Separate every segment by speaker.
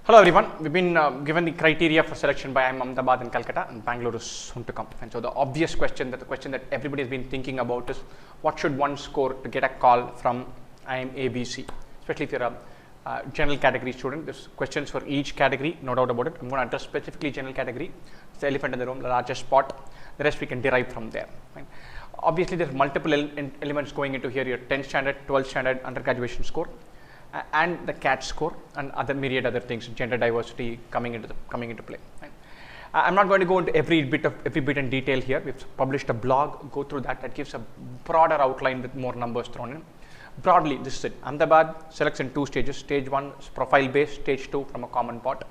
Speaker 1: Hello everyone, we've been given the criteria for selection by IIM Ahmedabad and Calcutta, and Bangalore is soon to come. And so the obvious question, the question that everybody has been thinking about is, what should one score to get a call from IIM A, B, C? Especially if you're a general category student. There's questions for each category, no doubt about it. I'm going to address specifically general category. It's the elephant in the room, the largest spot. The rest we can derive from there. Right? Obviously, there's multiple elements going into here. Your 10th standard, 12th standard undergraduation score, and the CAT score, and other myriad other things, gender diversity coming into play. Right? I'm not going to go into every bit in detail here. We've published a blog. Go through that. That gives a broader outline with more numbers thrown in. Broadly, this is it. Ahmedabad selects in two stages. Stage 1 is profile based. Stage 2 from a common pot.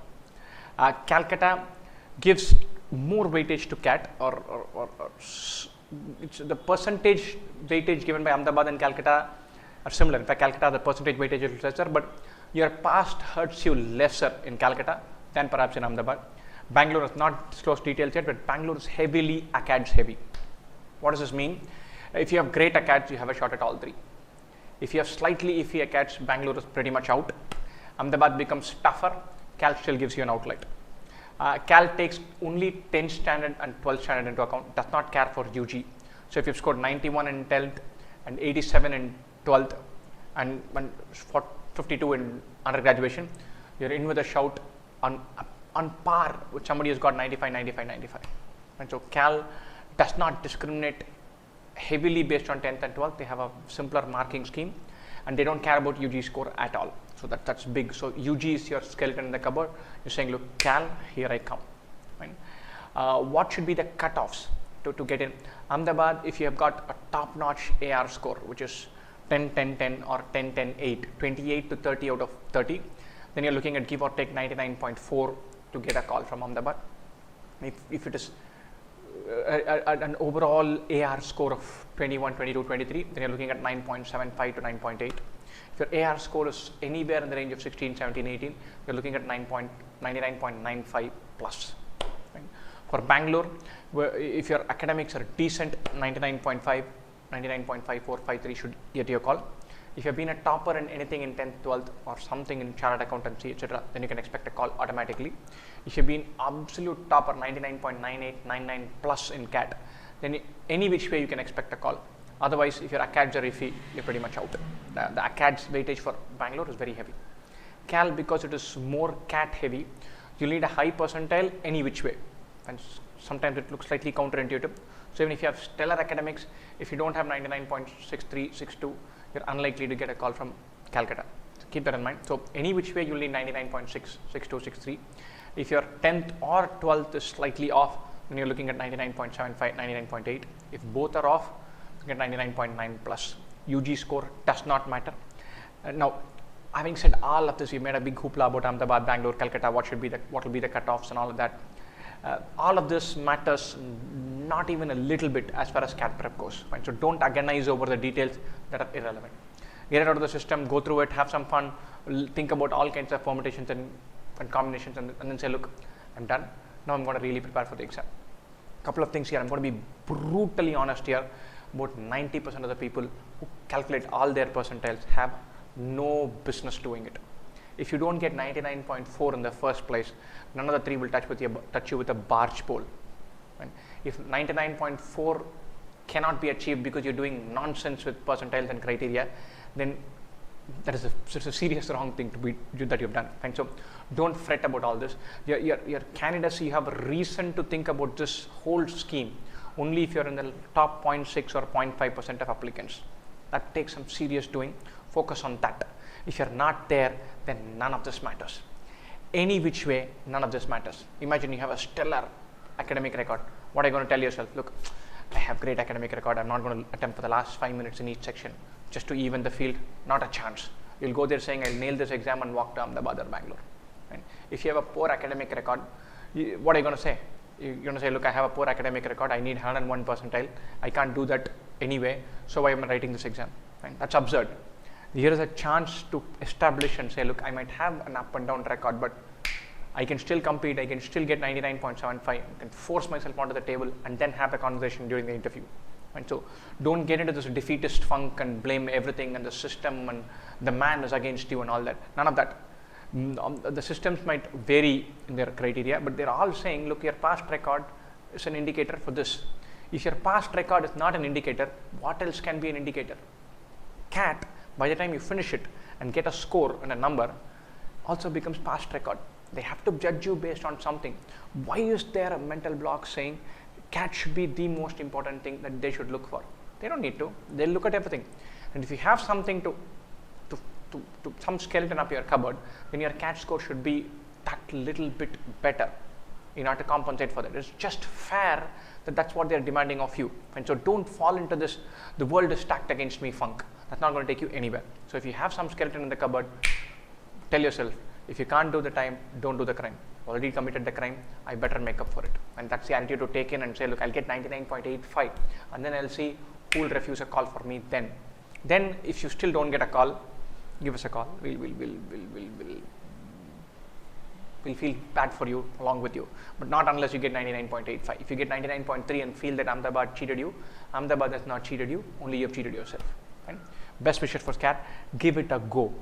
Speaker 1: Calcutta gives more weightage to CAT, or it's the percentage weightage given by Ahmedabad and Calcutta are similar. In fact, Calcutta, the percentage weightage is lesser, but your past hurts you lesser in Calcutta than perhaps in Ahmedabad. Bangalore has not disclosed details yet, but Bangalore is heavily ACADS heavy. What does this mean? If you have great ACADS, you have a shot at all three. If you have slightly iffy ACADS, Bangalore is pretty much out. Ahmedabad becomes tougher. Cal still gives you an outlet. Cal takes only 10th standard and 12th standard into account, does not care for UG. So if you've scored 91 in 10th and 87 in 12th and 52 in undergraduation, you're in with a shout on par with somebody who's got 95. And so Cal does not discriminate heavily based on 10th and 12th. They have a simpler marking scheme, and they don't care about UG score at all. So that's big. So UG is your skeleton in the cupboard. You're saying, look, Cal, here I come. Right? What should be the cutoffs to get in? Ahmedabad, if you have got a top-notch AR score, which is 10-10-10 or 10-10-8, 28 to 30 out of 30, then you're looking at give or take 99.4 to get a call from Ahmedabad. If it is an overall AR score of 21, 22, 23, then you're looking at 9.75 to 9.8. If your AR score is anywhere in the range of 16, 17, 18, you're looking at 99.95 plus. Right? For Bangalore, if your academics are decent, 99.5, 99.54, 53 should get your call. If you've been a topper in anything in 10th, 12th, or something in chartered accountancy, etc., then you can expect a call automatically. If you've been absolute topper, 99.98, 99 plus in CAT, then any which way you can expect a call. Otherwise, if your ACADS are iffy, you're pretty much out. The ACADS weightage for Bangalore is very heavy. Cal, because it is more CAT heavy, you'll need a high percentile any which way. And sometimes it looks slightly counterintuitive. So even if you have stellar academics, if you don't have 99.63, 62, you're unlikely to get a call from Calcutta. So keep that in mind. So any which way, you'll need 99.6, 62, 63. If your 10th or 12th is slightly off, then you're looking at 99.75, 99.8. If both are off, you get 99.9 plus. UG score does not matter. Now, having said all of this, we made a big hoopla about Ahmedabad, Bangalore, Calcutta, what will be the cutoffs and all of that. All of this matters not even a little bit as far as CAT prep goes. Right? So don't agonize over the details that are irrelevant. Get it out of the system, go through it, have some fun, think about all kinds of permutations and combinations, and then say, look, I'm done. Now I'm going to really prepare for the exam. Couple of things here. I'm going to be brutally honest here. About 90% of the people who calculate all their percentiles have no business doing it. If you don't get 99.4 in the first place, none of the three will touch you with a barge pole. Right? If 99.4 cannot be achieved because you're doing nonsense with percentiles and criteria, then that is a serious wrong thing that you've done. Right? So don't fret about all this. Your candidacy, you have a reason to think about this whole scheme only if you're in the top 0.6 or 0.5% of applicants. That takes some serious doing. Focus on that. If you're not there, then none of this matters. Any which way, none of this matters. Imagine you have a stellar academic record. What are you going to tell yourself? Look, I have great academic record. I'm not going to attempt for the last 5 minutes in each section just to even the field. Not a chance. You'll go there saying, I'll nail this exam and walk to Ahmedabad or Bangalore. Right? If you have a poor academic record, what are you going to say? You're going to say, look, I have a poor academic record. I need 101 percentile. I can't do that anyway. So why am I writing this exam? Right? That's absurd. Here is a chance to establish and say, look, I might have an up and down record, but I can still compete. I can still get 99.75. I can force myself onto the table and then have a conversation during the interview. Right? So don't get into this defeatist funk and blame everything and the system and the man is against you and all that. None of that. The systems might vary in their criteria, but they're all saying, look, your past record is an indicator for this. If your past record is not an indicator, what else can be an indicator? CAT, by the time you finish it and get a score and a number, also becomes past record. They have to judge you based on something. Why is there a mental block saying CAT should be the most important thing that they should look for? They don't need to. They'll look at everything. And if you have something to some skeleton up your cupboard, then your CAT score should be that little bit better in order to compensate for that. It's just fair that that's what they're demanding of you. And so don't fall into this, the world is stacked against me funk. That's not going to take you anywhere. So if you have some skeleton in the cupboard, tell yourself, if you can't do the time, don't do the crime. Already committed the crime, I better make up for it. And that's the attitude to take in and say, look, I'll get 99.85, and then I'll see who will refuse a call for me then. Then if you still don't get a call, give us a call. We'll feel bad for you along with you, but not unless you get 99.85. If you get 99.3 and feel that Ahmedabad cheated you, Ahmedabad has not cheated you, only you have cheated yourself. Right? Best wishes for CAT. Give it a go.